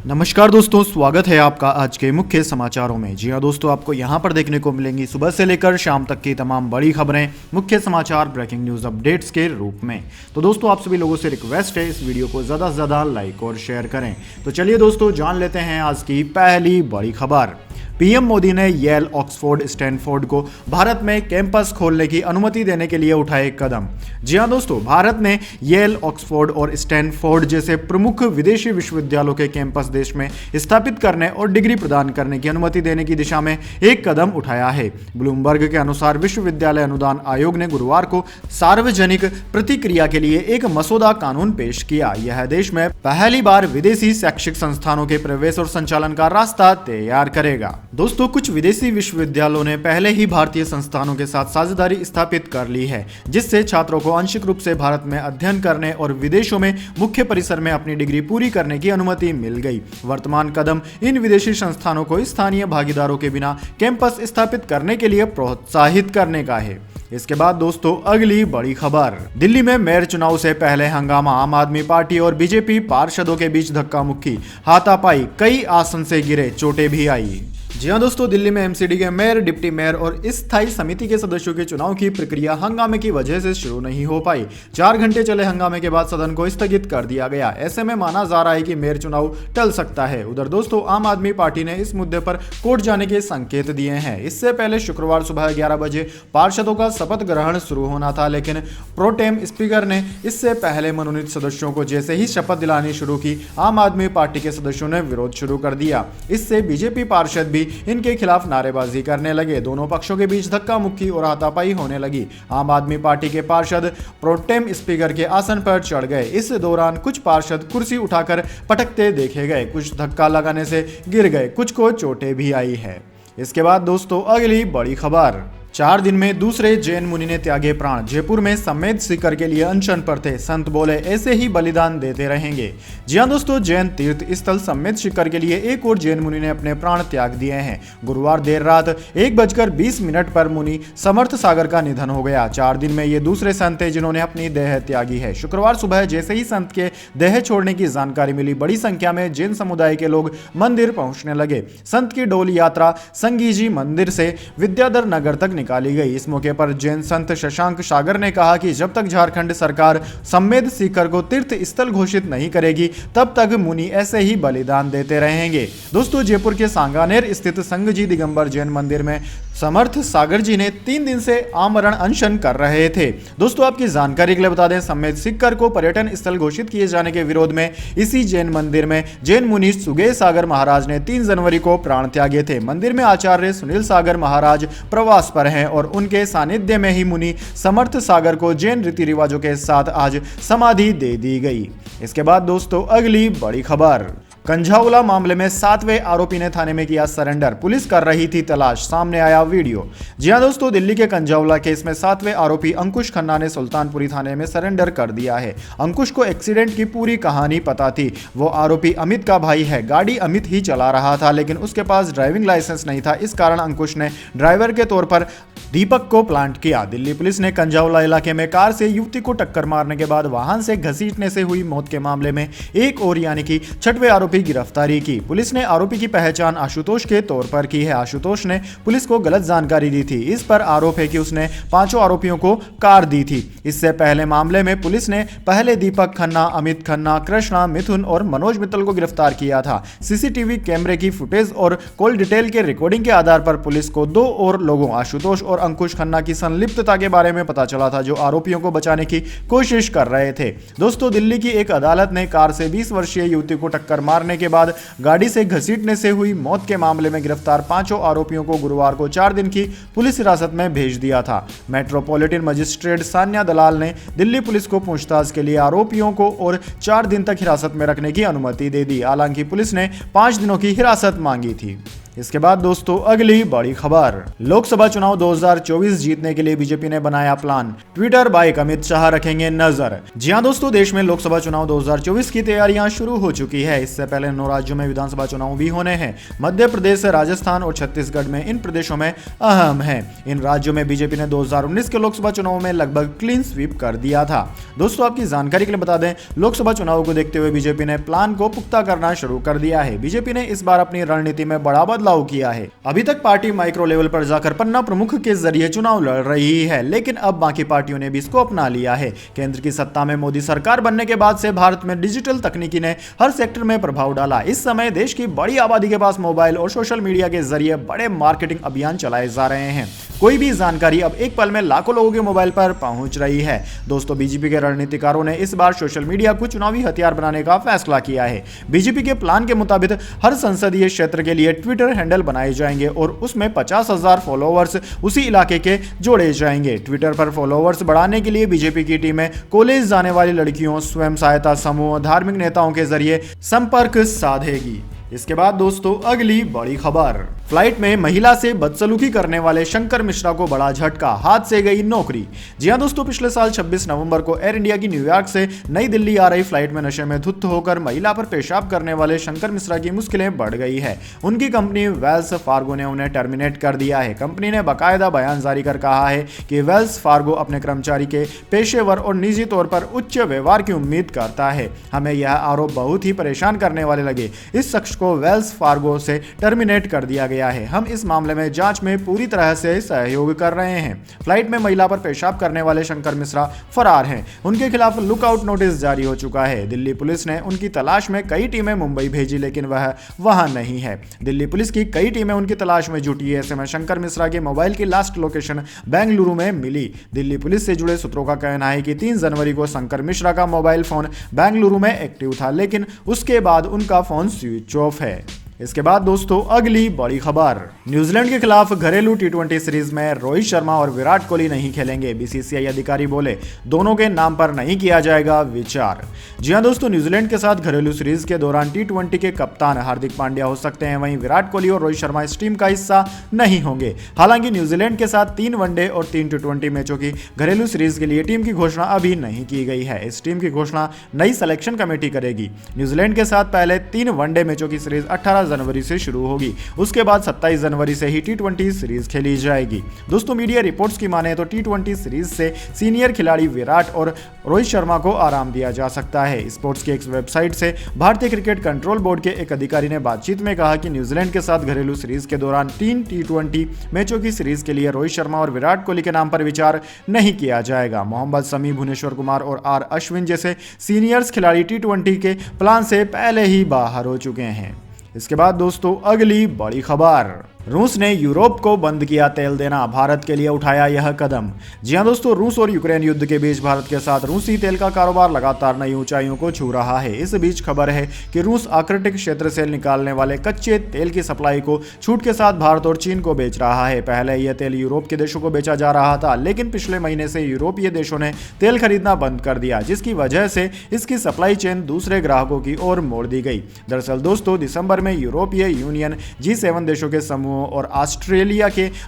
नमस्कार दोस्तों, स्वागत है आपका आज के मुख्य समाचारों में। जी हाँ दोस्तों, आपको यहाँ पर देखने को मिलेंगी सुबह से लेकर शाम तक की तमाम बड़ी खबरें, मुख्य समाचार, ब्रेकिंग न्यूज़ अपडेट्स के रूप में। तो दोस्तों, आप सभी लोगों से रिक्वेस्ट है इस वीडियो को ज़्यादा से ज़्यादा लाइक और शेयर करें। तो चलिए दोस्तों, जान लेते हैं आज की पहली बड़ी खबर। पीएम मोदी ने येल, ऑक्सफोर्ड, स्टैनफोर्ड को भारत में कैंपस खोलने की अनुमति देने के लिए उठाए कदम। जी हां दोस्तों, भारत ने येल, ऑक्सफोर्ड और स्टैनफोर्ड जैसे प्रमुख विदेशी विश्वविद्यालयों के कैंपस देश में स्थापित करने और डिग्री प्रदान करने की अनुमति देने की दिशा में एक कदम उठाया है। ब्लूमबर्ग के अनुसार विश्वविद्यालय अनुदान आयोग ने गुरुवार को सार्वजनिक प्रतिक्रिया के लिए एक मसौदा कानून पेश किया। यह देश में पहली बार विदेशी शैक्षिक संस्थानों के प्रवेश और संचालन का रास्ता तैयार करेगा। दोस्तों, कुछ विदेशी विश्वविद्यालयों ने पहले ही भारतीय संस्थानों के साथ साझेदारी स्थापित कर ली है, जिससे छात्रों को आंशिक रूप से भारत में अध्ययन करने और विदेशों में मुख्य परिसर में अपनी डिग्री पूरी करने की अनुमति मिल गई। वर्तमान कदम इन विदेशी संस्थानों को स्थानीय भागीदारों के बिना कैंपस स्थापित करने के लिए प्रोत्साहित करने का है। इसके बाद दोस्तों, अगली बड़ी खबर। दिल्ली में मेयर चुनाव से पहले हंगामा, आम आदमी पार्टी और बीजेपी पार्षदों के बीच धक्का मुक्की, हाथापाई, कई आसन से गिरे, चोटें भी आई। जी हाँ दोस्तों, दिल्ली में एमसीडी के मेयर, डिप्टी मेयर और स्थायी समिति के सदस्यों के चुनाव की प्रक्रिया हंगामे की वजह से शुरू नहीं हो पाई। 4 घंटे चले हंगामे के बाद सदन को स्थगित कर दिया गया। ऐसे में माना जा रहा है कि मेयर चुनाव टल सकता है। उधर दोस्तों, आम आदमी पार्टी ने इस मुद्दे पर कोर्ट जाने के संकेत दिए हैं। इससे पहले शुक्रवार सुबह 11 बजे पार्षदों का शपथ ग्रहण शुरू होना था, लेकिन प्रोटेम स्पीकर ने इससे पहले मनोनीत सदस्यों को जैसे ही शपथ दिलानी शुरू की, आम आदमी पार्टी के सदस्यों ने विरोध शुरू कर दिया। इससे बीजेपी पार्षद भी इनके खिलाफ नारेबाजी करने लगे। दोनों पक्षों के बीच धक्का मुक्की और हाथापाई होने लगी। आम आदमी पार्टी के पार्षद प्रोटेम स्पीकर के आसन पर चढ़ गए। इस दौरान कुछ पार्षद कुर्सी उठाकर पटकते देखे गए, कुछ धक्का लगाने से गिर गए, कुछ को चोटें भी आई है। इसके बाद दोस्तों, अगली बड़ी खबर। 4 दिन में दूसरे जैन मुनि ने त्यागे प्राण, जयपुर में समेत शिखर के लिए अनशन पर थे, संत बोले ऐसे ही बलिदान देते रहेंगे। जी हां दोस्तों, जैन तीर्थ स्थल समेत शिखर के लिए एक और जैन मुनि ने अपने प्राण त्याग दिए हैं। गुरुवार देर रात 1:20 पर मुनि समर्थ सागर का निधन हो गया। 4 दिन में ये दूसरे संत हैं जिन्होंने अपनी देह त्यागी है। शुक्रवार सुबह जैसे ही संत के देह छोड़ने की जानकारी मिली, बड़ी संख्या में जैन समुदाय के लोग मंदिर पहुंचने लगे। संत की डोली यात्रा संगीजी मंदिर से विद्याधर नगर तक निकाली गई। इस मौके पर जैन संत शशांक सागर ने कहा कि जब तक झारखंड सरकार समेत शिखर को तीर्थ स्थल घोषित नहीं करेगी, तब तक मुनि ऐसे ही बलिदान देते रहेंगे। दोस्तों, जयपुर के सांगानेर स्थित संगजी दिगंबर जैन मंदिर में समर्थ सागर जी ने 3 दिन से आमरण अनशन कर रहे थे। दोस्तों, आपकी जानकारी के लिए बता दें, समेत शिखर को पर्यटन स्थल घोषित किए जाने के विरोध में इसी जैन मंदिर में जैन मुनि सुगेय सागर महाराज ने 3 जनवरी को प्राण त्यागे थे। मंदिर में आचार्य सुनील सागर महाराज प्रवास पर हैं और उनके सानिध्य में ही मुनि समर्थ सागर को जैन रीति रिवाजों के साथ आज समाधि दे दी गई। इसके बाद दोस्तों, अगली बड़ी खबर। कंझाउला मामले में 7वें आरोपी ने थाने में किया सरेंडर, पुलिस कर रही थी तलाश, सामने आया वीडियो। जी हां दोस्तों, दिल्ली के कंझाउला केस में 7वें आरोपी अंकुश खन्ना ने सुल्तानपुरी थाने में सरेंडर कर दिया है। अंकुश को एक्सीडेंट की पूरी कहानी पता थी। वो आरोपी अमित का भाई है। गाड़ी अमित ही चला रहा था, लेकिन उसके पास ड्राइविंग लाइसेंस नहीं था। इस कारण अंकुश ने ड्राइवर के तौर पर दीपक को प्लांट किया। दिल्ली पुलिस ने कंझाउला इलाके में कार से युवती को टक्कर मारने के बाद वाहन से घसीटने से हुई मौत के मामले में एक और यानी कि 6वें आरोपी गिरफ्तारी की। पुलिस ने आरोपी की पहचान आशुतोष के तौर पर की है। आशुतोष ने पुलिस को गलत जानकारी दी थी। इस पर आरोप है कि उसने 5 आरोपियों को कार दी थी। इससे पहले मामले में पुलिस ने पहले दीपक खन्ना, अमित खन्ना, कृष्णा, मिथुन और मनोज मित्तल को गिरफ्तार किया था। सीसीटीवी कैमरे की फुटेज और कॉल डिटेल के रिकॉर्डिंग के आधार पर पुलिस को 2 और लोगों आशुतोष और अंकुश खन्ना की संलिप्तता के बारे में पता चला था, जो आरोपियों को बचाने की कोशिश कर रहे थे। दोस्तों, दिल्ली की एक अदालत ने कार से 20 वर्षीय युवती को टक्कर मारने के बाद गाड़ी से घसीटने से हुई मौत के मामले में गिरफ्तार 5 आरोपियों को गुरुवार को 4 दिन की पुलिस हिरासत में भेज दिया था। मेट्रोपॉलिटन मजिस्ट्रेट सान्या दलाल ने दिल्ली पुलिस को पूछताछ के लिए आरोपियों को और 4 दिन तक हिरासत में रखने की अनुमति दे दी। हालांकि पुलिस ने 5 दिनों की हिरासत मांगी थी। इसके बाद दोस्तों अगली बड़ी खबर, लोकसभा चुनाव 2024 जीतने के लिए बीजेपी ने बनाया plan, Twitter bike Amit Shah रखेंगे नजर। जी हां दोस्तों, देश में लोकसभा चुनाव 2024 की तैयारियां शुरू हो चुकी है। इससे पहले 9 राज्यों में विधानसभा चुनाव भी होने हैं। मध्य प्रदेश, राजस्थान और छत्तीसगढ़ में इन प्रदेशों में अहम है। इन राज्यों में बीजेपी ने 2019 के लोकसभा चुनाव में लगभग क्लीन स्वीप कर दिया था। दोस्तों आपकी जानकारी के लिए बता दें, लोकसभा चुनाव को देखते हुए बीजेपी ने प्लान को पुख्ता करना शुरू कर दिया है। बीजेपी ने इस बार अपनी रणनीति में बड़ा बदलाव किया है। अभी तक पार्टी माइक्रो लेवल पर जाकर पन्ना प्रमुख के जरिए चुनाव लड़ रही है, लेकिन अब बाकी पार्टियों ने भी इसको अपना लिया है। केंद्र की सत्ता में मोदी सरकार बनने के बाद से भारत में डिजिटल तकनीकी ने हर सेक्टर में प्रभाव डाला। इस समय देश की बड़ी आबादी के पास मोबाइल और सोशल मीडिया के जरिए बड़े मार्केटिंग अभियान चलाए जा रहे हैं। कोई भी जानकारी अब एक पल में लाखों लोगों के मोबाइल पर पहुंच रही है। दोस्तों बीजेपी के रणनीतिकारों ने इस बार सोशल मीडिया को चुनावी हथियार बनाने का फैसला किया है। बीजेपी के प्लान के मुताबिक हर संसदीय क्षेत्र के लिए ट्विटर हैंडल बनाए जाएंगे और उसमें 50,000 फॉलोअर्स उसी इलाके के जोड़े जाएंगे। ट्विटर पर फॉलोअर्स बढ़ाने के लिए बीजेपी की टीमें कॉलेज जाने वाली लड़कियों, स्वयं सहायता समूह, धार्मिक नेताओं के जरिए संपर्क साधेगी। इसके बाद दोस्तों अगली बड़ी खबर, फ्लाइट में महिला से बदसलूकी करने वाले शंकर मिश्रा को बड़ा झटका, हाथ से गई नौकरी। जी हां दोस्तों, पिछले साल 26 नवंबर को एयर इंडिया की न्यूयॉर्क से नई दिल्ली आ रही फ्लाइट में नशे में धुत होकर महिला पर पेशाब करने वाले शंकर मिश्रा की मुश्किलें बढ़ गई है। उनकी कंपनी वेल्स फार्गो ने उन्हें टर्मिनेट कर दिया है। कंपनी ने बाकायदा बयान जारी कर कहा है कि वेल्स फार्गो अपने कर्मचारी के पेशेवर और निजी तौर पर उच्च व्यवहार की उम्मीद करता है। हमें यह आरोप बहुत ही परेशान करने वाले लगे। इस शख्स को वेल्स फार्गो से टर्मिनेट कर दिया गया है। हम इस मामले में जांच में पूरी तरह से सहयोग कर रहे हैं। फ्लाइट में महिला पर पेशाब करने वाले शंकर मिश्रा फरार हैं। उनके खिलाफ लुकआउट नोटिस जारी हो चुका है। दिल्ली पुलिस ने उनकी तलाश में कई टीमें मुंबई भेजी, लेकिन वह वहां नहीं है। दिल्ली पुलिस की कई टीमें उनकी तलाश में जुटी है। ऐसे में शंकर मिश्रा के मोबाइल की लास्ट लोकेशन बेंगलुरु में मिली। दिल्ली पुलिस से जुड़े सूत्रों का कहना है कि 3 जनवरी को शंकर मिश्रा का मोबाइल फोन बेंगलुरु में एक्टिव था, लेकिन उसके बाद उनका फोन स्विच ऑफ है। इसके बाद दोस्तों अगली बड़ी खबर, न्यूजीलैंड के खिलाफ घरेलू टी20 सीरीज में रोहित शर्मा और विराट कोहली नहीं खेलेंगे। बीसीसीआई अधिकारी बोले दोनों के नाम पर नहीं किया जाएगा विचार। जी हां दोस्तों, न्यूजीलैंड के साथ घरेलू सीरीज के दौरान टी20 के कप्तान हार्दिक पांड्या हो सकते हैं, वहीं विराट कोहली और रोहित शर्मा इस टीम का हिस्सा नहीं होंगे। हालांकि न्यूजीलैंड के साथ 3 वनडे और 3 टी20 मैचों की घरेलू सीरीज के लिए टीम की घोषणा अभी नहीं की गई है। इस टीम की घोषणा नई सिलेक्शन कमेटी करेगी। न्यूजीलैंड के साथ पहले 3 वनडे मैचों की सीरीज 18 जनवरी से शुरू होगी। उसके बाद 27 जनवरी से ही टी20 सीरीज खेली जाएगी। दोस्तों मीडिया रिपोर्ट्स की माने तो टी20 सीरीज से सीनियर खिलाड़ी विराट और रोहित शर्मा को आराम दिया जा सकता है। स्पोर्ट्स की एक वेबसाइट से भारतीय क्रिकेट कंट्रोल बोर्ड के एक अधिकारी ने बातचीत में कहा कि न्यूजीलैंड के साथ घरेलू सीरीज के दौरान 3 टी20 मैचों की सीरीज के लिए रोहित शर्मा और विराट कोहली के नाम पर विचार नहीं किया जाएगा। मोहम्मद शमी, भुवनेश्वर कुमार और आर अश्विन जैसे सीनियर्स खिलाड़ी टी20 के प्लान से पहले ही बाहर हो चुके हैं। इसके बाद दोस्तों अगली बड़ी खबर, रूस ने यूरोप को बंद किया तेल देना, भारत के लिए उठाया यह कदम। जी हां दोस्तों, रूस और यूक्रेन युद्ध के बीच भारत के साथ रूसी तेल का कारोबार लगातार नई ऊंचाइयों को छू रहा है। इस बीच खबर है कि रूस आर्कटिक क्षेत्र से निकालने वाले कच्चे तेल की सप्लाई को छूट के साथ भारत और चीन को बेच रहा है। पहले यह तेल यूरोप के देशों को बेचा जा रहा था, लेकिन पिछले महीने से यूरोपीय देशों ने तेल खरीदना बंद कर दिया, जिसकी वजह से इसकी सप्लाई चेन दूसरे ग्राहकों की ओर मोड़ दी गई। दरअसल दोस्तों, दिसंबर में यूरोपीय यूनियन G7 देशों के समूह और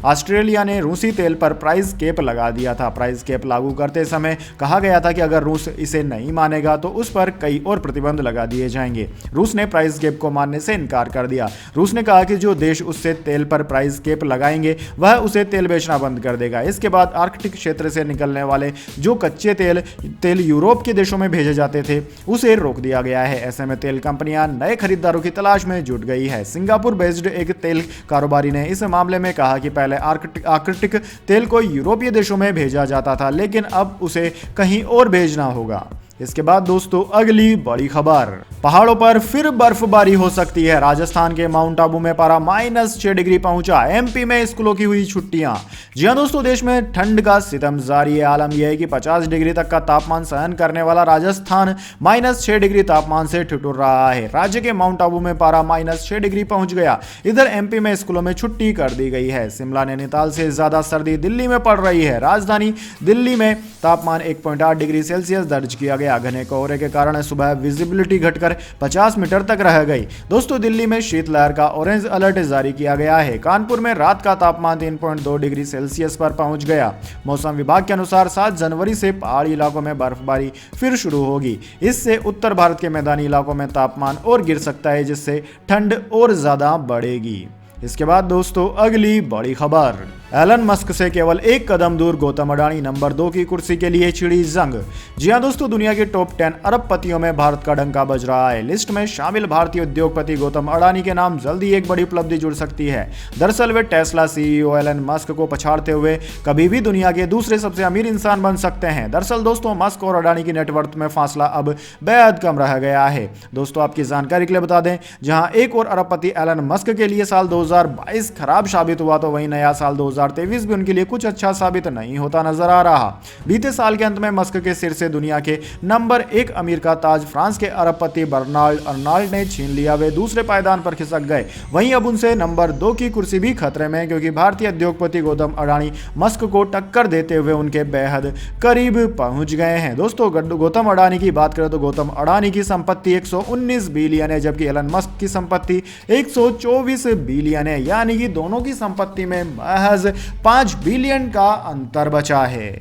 ऑस्ट्रेलिया ने रूसी तेल पर प्राइस कैप लगा दिया था। प्राइस कैप लागू करते समय कहा गया था कि अगर रूस इसे नहीं मानेगा तो उस पर कई और प्रतिबंध लगा दिए जाएंगे। रूस ने प्राइस कैप को मानने से इनकार कर दिया। रूस ने कहा कि जो देश उससे तेल पर प्राइस कैप लगाएंगे वह उसे तेल बेचना बंद कर देगा। इसके बाद आर्कटिक क्षेत्र से निकलने वाले जो कच्चे तेल यूरोप के देशों में भेजे जाते थे उसे रोक दिया गया है। ऐसे में तेल कंपनियां नए खरीदारों की तलाश में जुट गई है। सिंगापुर बेस्ड एक तेल कारोबारी ने इस मामले में कहा कि पहले आर्कटिक तेल को यूरोपीय देशों में भेजा जाता था, लेकिन अब उसे कहीं और भेजना होगा। इसके बाद दोस्तों अगली बड़ी खबर, पहाड़ों पर फिर बर्फबारी हो सकती है। राजस्थान के माउंट आबू में पारा -6 डिग्री पहुंचा। एमपी में स्कूलों की हुई छुट्टियां। जी हां दोस्तों, देश में ठंड का सितम जारी है। आलम यह है कि 50 डिग्री तक का तापमान सहन करने वाला राजस्थान -6 डिग्री तापमान से ठिठुर रहा है। राज्य के माउंट आबू में पारा -6 डिग्री पहुंच गया। इधर एमपी में स्कूलों में छुट्टी कर दी गई है। शिमला नैनीताल से ज्यादा सर्दी दिल्ली में पड़ रही है। राजधानी दिल्ली में तापमान 1.8 डिग्री सेल्सियस दर्ज किया गया। गया। घने कोहरे के कारण सुबह विजिबिलिटी घटकर 50 मीटर तक रह गई। दोस्तों दिल्ली में शीतलहर का ऑरेंज अलर्ट जारी किया गया है। कानपुर में रात का तापमान 3.2 डिग्री सेल्सियस पर पहुंच गया। मौसम विभाग के अनुसार 7 जनवरी से पहाड़ी इलाकों में बर्फबारी फिर शुरू होगी। इससे उत्तर भारत के मैदानी इलाकों में तापमान और गिर सकता है, जिससे ठंड और ज्यादा बढ़ेगी। इसके बाद दोस्तों अगली बड़ी खबर, एलन मस्क से केवल एक कदम दूर गौतम अडानी नंबर 2 की कुर्सी के लिए छिड़ी जंग। जी हां दोस्तों, दुनिया के टॉप 10 अरबपतियों में भारत का डंका बज रहा है। लिस्ट में शामिल भारतीय उद्योगपति गौतम अडानी के नाम जल्दी एक बड़ी उपलब्धि जुड़ सकती है। दरअसल वे टेस्ला सीईओ एलन मस्क को पछाड़ते हुए कभी भी दुनिया के दूसरे सबसे अमीर इंसान बन सकते हैं। दरअसल दोस्तों मस्क और अडानी की नेटवर्थ में फासला अब बेहद कम रह गया है। दोस्तों आपकी जानकारी के लिए बता दें, जहां एक और अरबपति एलन मस्क के लिए साल 2022 खराब साबित हुआ, तो वहीं नया साल 2023 भी उनके लिए कुछ अच्छा साबित नहीं होता नजर आ रहा। बीते साल के अंत में मस्क के सिर से दुनिया के नंबर 1 अमीर का ताज फ्रांस के अरबपति बर्नार्ड अर्नॉल्ड ने छीन लिया। वे दूसरे पायदान पर खिसक गए। वहीं अब उनसे नंबर 2 की कुर्सी भी खतरे में, क्योंकि भारतीय उद्योगपति गौतम अडानी मस्क को टक्कर देते हुए उनके बेहद करीब पहुंच गए हैं। दोस्तों गौतम अडानी की बात करें तो गौतम अडानी की संपत्ति 119 बिलियन है, जबकि एलन मस्क की संपत्ति 124 बिलियन है। यानी कि दोनों की संपत्ति में महज 5 बिलियन का अंतर बचा है।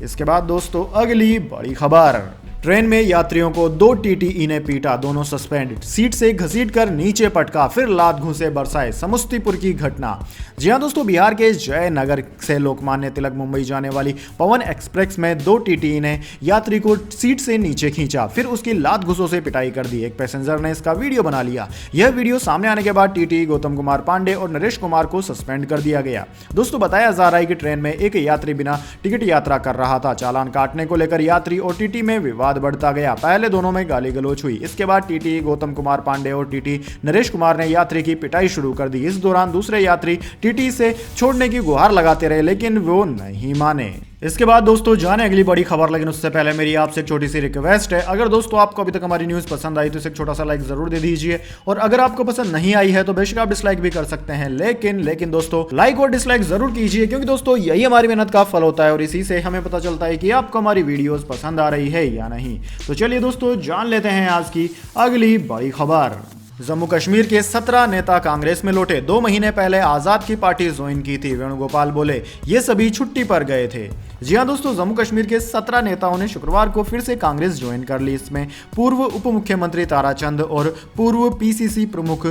इसके बाद दोस्तों अगली बड़ी खबर, ट्रेन में यात्रियों को 2 टीटीई ने पीटा, दोनों सस्पेंड। सीट से घसीटकर नीचे पटका, फिर लात घूंसे बरसाए, समस्तीपुर की घटना। जी हां दोस्तों, बिहार के जयनगर से लोकमान्य तिलक मुंबई जाने वाली पवन एक्सप्रेस में 2 टीटीई ने यात्री को सीट से नीचे खींचा, फिर उसकी लात घूंसों से पिटाई कर दी। एक पैसेंजर ने इसका वीडियो बना लिया। यह वीडियो सामने आने के बाद टीटीई गौतम कुमार पांडे और नरेश कुमार को सस्पेंड कर दिया गया। दोस्तों बताया जा रहा है कि ट्रेन में एक यात्री बिना टिकट यात्रा कर रहा था। चालान काटने को लेकर यात्री और टीटी में विवाद बढ़ता गया। पहले दोनों में गाली गलौज हुई। इसके बाद टीटी गौतम कुमार पांडे और टीटी नरेश कुमार ने यात्री की पिटाई शुरू कर दी। इस दौरान दूसरे यात्री टीटी से छोड़ने की गुहार लगाते रहे, लेकिन वो नहीं माने। इसके बाद दोस्तों जाने अगली बड़ी खबर, लेकिन उससे पहले मेरी आपसे एक छोटी सी रिक्वेस्ट है। अगर दोस्तों आपको अभी तक हमारी न्यूज़ पसंद आई तो इसे एक छोटा सा लाइक जरूर दे दीजिए, और अगर आपको पसंद नहीं आई है तो बेशक आप डिसलाइक भी कर सकते हैं, लेकिन दोस्तों लाइक और डिसलाइक जरूर कीजिए, क्योंकि दोस्तों यही हमारी मेहनत का फल होता है और इसी से हमें पता चलता है कि आपको हमारी वीडियोस पसंद आ रही है या नहीं। तो चलिए दोस्तों जान लेते हैं आज की अगली बड़ी खबर। जम्मू कश्मीर के 17 नेता कांग्रेस में लौटे। 2 महीने पहले आजाद की पार्टी ज्वाइन की थी। वेणुगोपाल बोले ये सभी छुट्टी पर गए थे। जी हां दोस्तों, जम्मू कश्मीर के 17 नेताओं ने शुक्रवार को फिर से कांग्रेस ज्वाइन कर ली। इसमें पूर्व उप मुख्यमंत्री ताराचंद और पूर्व पीसीसी प्रमुख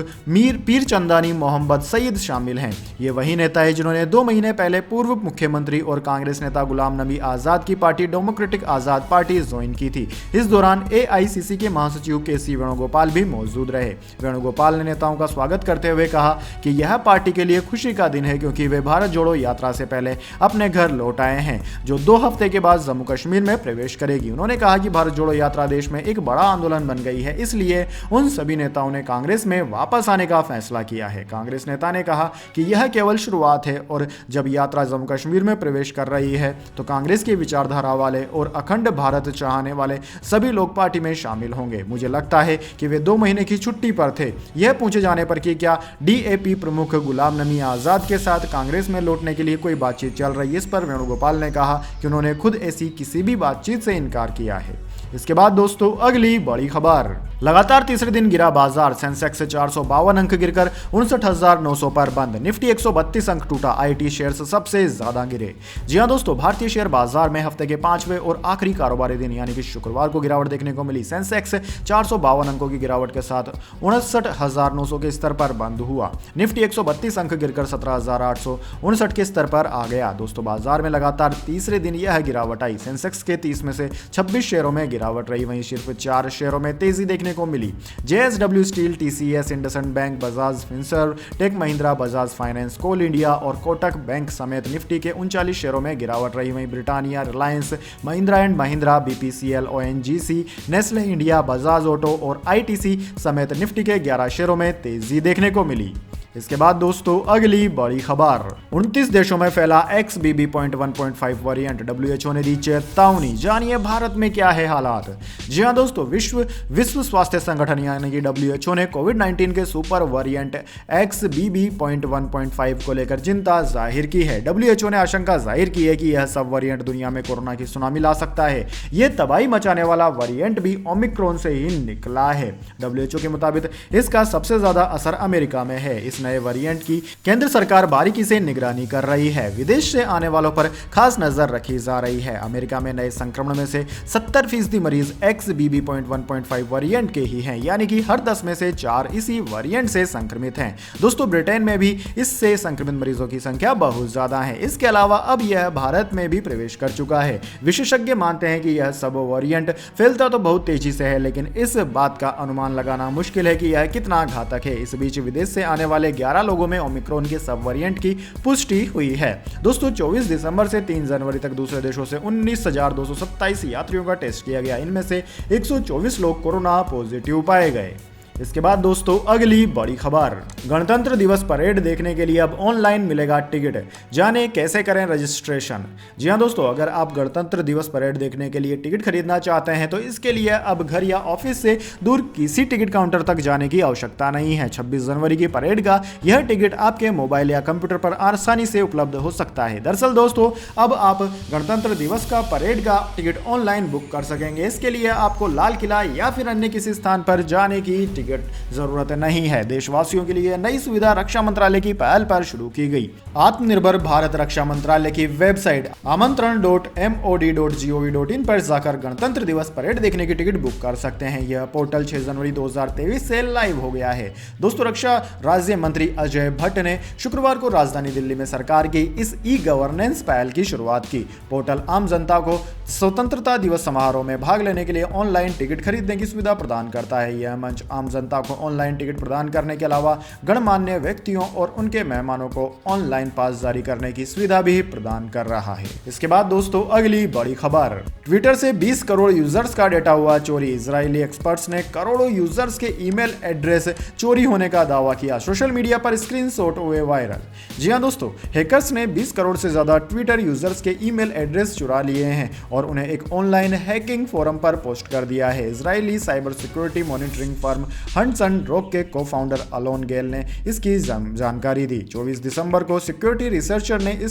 पीर चंदानी मोहम्मद सईद शामिल हैं। ये वही नेता है जिन्होंने 2 महीने पहले पूर्व मुख्यमंत्री और कांग्रेस नेता गुलाम नबी आजाद की पार्टी डेमोक्रेटिक आजाद पार्टी ज्वाइन की थी। इस दौरान एआईसीसी के महासचिव केसी वेणुगोपाल भी मौजूद रहे। वेणुगोपाल ने नेताओं का स्वागत करते हुए कहा कि यह पार्टी के लिए खुशी का दिन है, क्योंकि वे भारत जोड़ो यात्रा से पहले अपने घर लौट आए हैं, जो 2 हफ्ते के बाद जम्मू कश्मीर में प्रवेश करेगी। उन्होंने कहा कि भारत जोड़ो यात्रा देश में एक बड़ा आंदोलन बन गई है, इसलिए उन सभी नेताओं ने कांग्रेस में वापस आने का फैसला किया है। कांग्रेस नेता ने कहा कि यह केवल शुरुआत है और जब यात्रा जम्मू कश्मीर में प्रवेश कर रही है तो कांग्रेस की विचारधारा वाले और अखंड भारत चाहने वाले सभी लोग पार्टी में शामिल होंगे। मुझे लगता है कि वे 2 महीने की छुट्टी पर थे। यह पूछे जाने पर कि क्या डीएपी प्रमुख गुलाम नबी आजाद के साथ कांग्रेस में लौटने के लिए कोई बातचीत चल रही है, इस पर वेणुगोपाल ने कहा कि उन्होंने खुद ऐसी किसी भी बातचीत से इनकार किया है। इसके बाद दोस्तों अगली बड़ी खबर, लगातार तीसरे दिन गिरा बाजार। सेंसेक्स 452 अंक गिरकर 59,900 पर बंद। निफ्टी 132 अंक टूटा। आईटी शेयर्स सबसे ज्यादा गिरे। जी हां दोस्तों, भारतीय शेयर बाजार में हफ्ते के 5वें और आखिरी कारोबारी दिन यानी कि शुक्रवार को गिरावट देखने को मिली। सेंसेक्स 452 अंकों की गिरावट के साथ 59,900 के स्तर पर बंद हुआ। निफ्टी 132 अंक गिरकर 17,859 के स्तर पर आ गया। दोस्तों बाजार में लगातार तीसरे दिन यह गिरावट आई। सेंसेक्स के 30 में से 26 शेयरों में गिरावट रही, वहीं सिर्फ 4 शेयरों में तेजी देखने को मिली। JSW steel, TCS, IndusInd bank, Bajaj Finserv, tech Mahindra, Bajaj finance, coal India और कोटक बैंक समेत निफ्टी के 39 शेयरों में गिरावट रही। वहीं Britannia, Reliance, Mahindra and Mahindra, BPCL, ONGC, Nestle India, Bajaj auto और आईटीसी समेत निफ्टी के 11 शेयरों में तेजी देखने को मिली। इसके बाद दोस्तों अगली बड़ी खबर, 29 देशों में फैला XBB.1.5 वेरिएंट, WHO ने दी चेतावनी। जानिए भारत में क्या है हालात। जी हां दोस्तों, विश्व स्वास्थ्य संगठन यानी कि WHO ने कोविड-19 के सुपर वेरिएंट XBB.1.5 को लेकर चिंता जाहिर की है। WHO ने आशंका जाहिर की है कि यह सब वेरिएंट दुनिया में कोरोना की सुनामी ला सकता है। यह तबाही मचाने वाला वेरिएंट भी ओमिक्रॉन से ही निकला है। WHO के मुताबिक इसका सबसे ज्यादा असर अमेरिका में है। इस नए वेरिएंट की केंद्र सरकार बारीकी से निगरानी कर रही है। विदेश से आने वालों पर खास नजर रखी जा रही है। अमेरिका में नए संक्रमण में से 70% मरीज XBB.1.5 वेरिएंट के ही हैं, यानी कि हर 10 में से 4 इसी वेरिएंट से संक्रमित हैं। दोस्तों ब्रिटेन में भी इससे संक्रमित मरीजों की संख्या बहुत ज्यादा है। इसके अलावा अब यह भारत में भी प्रवेश कर चुका है। विशेषज्ञ मानते हैं कि यह सब वेरिएंट फैलता तो बहुत तेजी से है, लेकिन इस बात का अनुमान लगाना मुश्किल है कि यह कितना घातक है। इस बीच विदेश से आने वाले 11 लोगों में ओमिक्रॉन के सब वेरिएंट की पुष्टि हुई है। दोस्तों 24 दिसंबर से 3 जनवरी तक दूसरे देशों से 19,227 यात्रियों का टेस्ट किया गया। इनमें से 124 लोग कोरोना पॉजिटिव पाए गए। इसके बाद दोस्तों अगली बड़ी खबर, गणतंत्र दिवस परेड देखने के लिए अब ऑनलाइन मिलेगा टिकट। जाने कैसे करें रजिस्ट्रेशन। जी हां दोस्तों, अगर आप गणतंत्र दिवस परेड देखने के लिए टिकट खरीदना चाहते हैं तो इसके लिए अब घर या ऑफिस से दूर किसी टिकट काउंटर तक जाने की आवश्यकता नहीं है। 26 जनवरी की परेड का यह टिकट आपके मोबाइल या कंप्यूटर पर आसानी से उपलब्ध हो सकता है। दरअसल दोस्तों अब आप गणतंत्र दिवस का परेड का टिकट ऑनलाइन बुक कर सकेंगे। इसके लिए आपको लाल किला या फिर अन्य किसी स्थान पर जाने की टिकट जरूरत नहीं है। देशवासियों के लिए नई सुविधा रक्षा मंत्रालय की पहल पर शुरू की गई। आत्मनिर्भर भारत रक्षा मंत्रालय की वेबसाइट आमंत्रण.mod.gov.in पर जाकर गणतंत्र दिवस परेड देखने की टिकट बुक कर सकते हैं। यह पोर्टल 6 जनवरी 2023 से लाइव हो गया है। दोस्तों रक्षा राज्य मंत्री अजय भट्ट ने शुक्रवार को राजधानी दिल्ली में सरकार की इस ई गवर्नेंस पहल की शुरुआत की। पोर्टल आम जनता को स्वतंत्रता दिवस समारोह में भाग लेने के लिए ऑनलाइन टिकट खरीदने की सुविधा प्रदान करता है। यह मंच आम जनता को ऑनलाइन टिकट प्रदान करने के अलावा गणमान्य व्यक्तियों और उनके मेहमानों को ऑनलाइन पास जारी करने की सुविधा भी प्रदान कर रहा है। इसके बाद दोस्तों अगली बड़ी खबर, ट्विटर से 20 करोड़ यूजर्स का डेटा हुआ चोरी। इजरायली एक्सपर्ट्स ने करोड़ों यूजर्स के ईमेल एड्रेस चोरी होने का दावा किया। सोशल मीडिया पर स्क्रीनशॉट हुए वायरल। जी हां दोस्तों, हैकर्स ने 20 करोड़ से ज्यादा ट्विटर यूजर्स के ईमेल एड्रेस चुरा लिए हैं और उन्हें एक ऑनलाइन हैकिंग फोरम पर पोस्ट कर दिया है। Israeli cyber security monitoring firm Hudson Rock के को-फाउंडर अलोन गेल ने इसकी जानकारी दी। 24 दिसंबर को सिक्योरिटी रिसर्चर ने इसे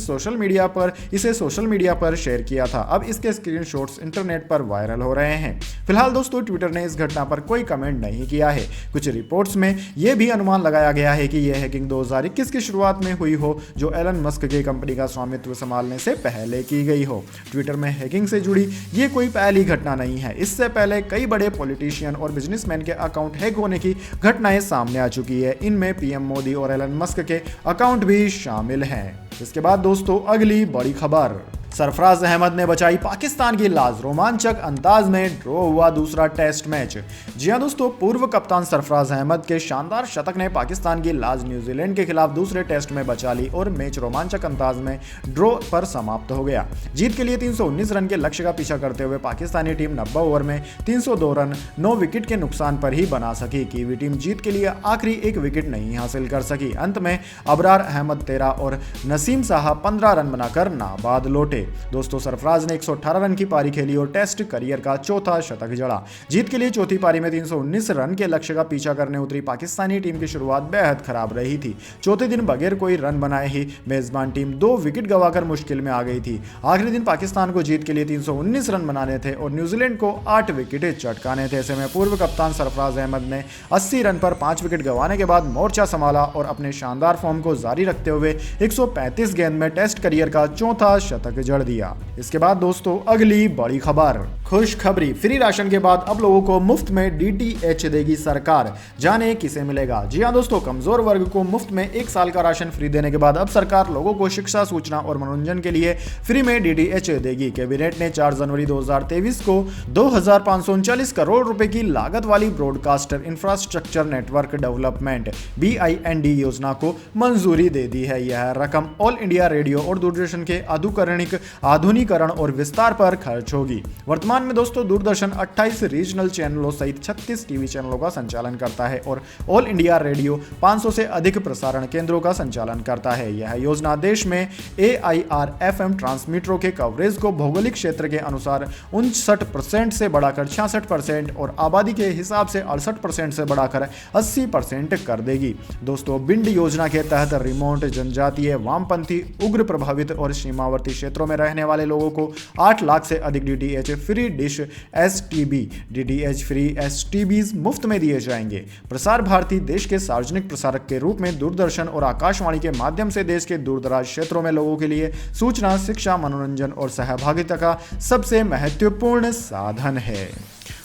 सोशल मीडिया पर शेयर किया था। अब इसके स्क्रीनशॉट्स इंटरनेट पर वायरल हो रहे हैं। फिलहाल दोस्तों ट्विटर ने इस घटना पर कोई कमेंट नहीं किया है। कुछ रिपोर्ट्स में यह भी अनुमान लगाया गया है कि यह हैकिंग 2021 की शुरुआत में हुई हो, जो एलन मस्क की कंपनी का स्वामित्व संभालने से पहले की गई हो। ट्विटर में हैकिंग से जुड़ी ये कोई पहली घटना नहीं है। इससे पहले कई बड़े पॉलिटिशियन और बिजनेसमैन के अकाउंट हैक होने की घटनाएं सामने आ चुकी है। इनमें पीएम मोदी और एलन मस्क के अकाउंट भी शामिल हैं। इसके बाद दोस्तों अगली बड़ी खबर, सरफराज अहमद ने बचाई पाकिस्तान की लाज। रोमांचक अंदाज में ड्रॉ हुआ दूसरा टेस्ट मैच। जी हां दोस्तों, पूर्व कप्तान सरफराज अहमद के शानदार शतक ने पाकिस्तान की लाज न्यूजीलैंड के खिलाफ दूसरे टेस्ट में बचा ली और मैच रोमांचक अंदाज में ड्रॉ पर समाप्त हो गया। जीत के लिए 319 रन के लक्ष्य का पीछा करते हुए पाकिस्तानी टीम 90 ओवर में 302 रन 9 विकेट के नुकसान पर ही बना सकी। कीवी टीम जीत के लिए आखिरी एक विकेट नहीं हासिल कर सकी। अंत में अबरार अहमद 13 और नसीम शाह 15 रन बनाकर नाबाद लौटे। दोस्तों सरफराज ने 118 रन की पारी खेली और टेस्ट करियर का चौथा शतक जड़ा। जीत के लिए चौथी पारी में 319 रन के लक्ष्य का पीछा करने उतरी पाकिस्तानी टीम की शुरुआत बेहद खराब रही थी। चौथे दिन बगैर कोई रन बनाए ही मेजबान टीम 2 विकेट गंवाकर मुश्किल में आ गई थी। आखिरी दिन पाकिस्तान को जीत के लिए 319 रन बनाने थे और न्यूजीलैंड को 8 विकेट चटकाने थे। ऐसे में पूर्व कप्तान सरफराज अहमद ने 80 रन पर 5 विकेट गंवाने के बाद मोर्चा संभाला और अपने शानदार फॉर्म को जारी रखते हुए 135 गेंद में टेस्ट करियर का चौथा शतक जड़ दिया। इसके बाद दोस्तों अगली बड़ी खबर, खुशखबरी, फ्री राशन के बाद अब लोगों को मुफ्त में डीटीएच देगी सरकार। जाने किसे मिलेगा। जी हां दोस्तों, कमजोर वर्ग को मुफ्त में 1 साल का राशन फ्री देने के बाद अब सरकार लोगों को शिक्षा, सूचना और मनोरंजन के लिए फ्री में डीटीएच देगी। कैबिनेट ने 4 जनवरी 2023 को 2539 करोड़ रुपए की लागत वाली broadcaster infrastructure network development BIND योजना को मंजूरी दे दी है। यह रकम ऑल इंडिया रेडियो और दूरदर्शन के आधुनिकीकरण आधुनिकीकरण और विस्तार पर खर्च होगी। वर्तमान में दोस्तों दूरदर्शन 28 रीजनल चैनलों सहित 36 टीवी चैनलों का संचालन करता है और ऑल इंडिया रेडियो 500 से अधिक प्रसारण केंद्रों का संचालन करता है। यह योजना देश में AIR-FM ट्रांसमीटरों के कवरेज को भौगोलिक क्षेत्र के अनुसार 59% से बढ़ाकर 66% और आबादी के हिसाब से 68% से बढ़ाकर 80% कर देगी। दोस्तों बिंड योजना के तहत रिमोट, जनजातीय, वामपंथी, उग्र प्रभावित और सीमावर्ती क्षेत्रों में रहने वाले लोगों को 8 लाख से अधिक DTH free dish STB DTH free STBs मुफ्त में दिए जाएंगे। प्रसार भारती देश के सार्वजनिक प्रसारक के रूप में दूरदर्शन और आकाशवाणी के माध्यम से देश के दूरदराज क्षेत्रों में लोगों के लिए सूचना, शिक्षा, मनोरंजन और सहभागिता का सबसे महत्वपूर्ण साधन है।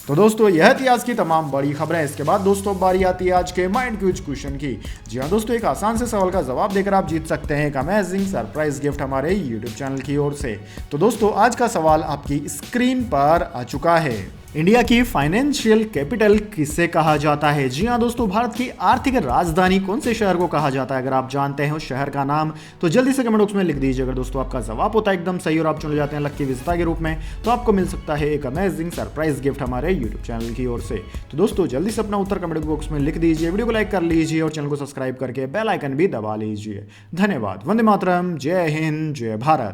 तो दोस्तों यह थी आज की तमाम बड़ी खबरें। इसके बाद दोस्तों बारी आती है आज के माइंड क्विज क्वेश्चन की। जी हाँ दोस्तों, एक आसान से सवाल का जवाब देकर आप जीत सकते हैं एक अमेजिंग सरप्राइज गिफ्ट हमारे यूट्यूब चैनल की ओर से। तो दोस्तों आज का सवाल आपकी स्क्रीन पर आ चुका है। इंडिया की फाइनेंशियल कैपिटल किसे कहा जाता है? जी हाँ दोस्तों, भारत की आर्थिक राजधानी कौन से शहर को कहा जाता है? अगर आप जानते हैं उस शहर का नाम तो जल्दी से कमेंट बॉक्स में लिख दीजिए। अगर दोस्तों आपका जवाब होता है एकदम सही और आप चुने जाते हैं लकी विजेता के रूप में, तो आपको मिल सकता है एक अमेजिंग सरप्राइज गिफ्ट हमारे यूट्यूब चैनल की ओर से। तो दोस्तों जल्दी से अपना उत्तर कमेंट बॉक्स में लिख दीजिए, वीडियो को लाइक कर लीजिए और चैनल को सब्सक्राइब करके बेल आइकन भी दबा लीजिए। धन्यवाद। वंदे मातरम। जय हिंद, जय भारत।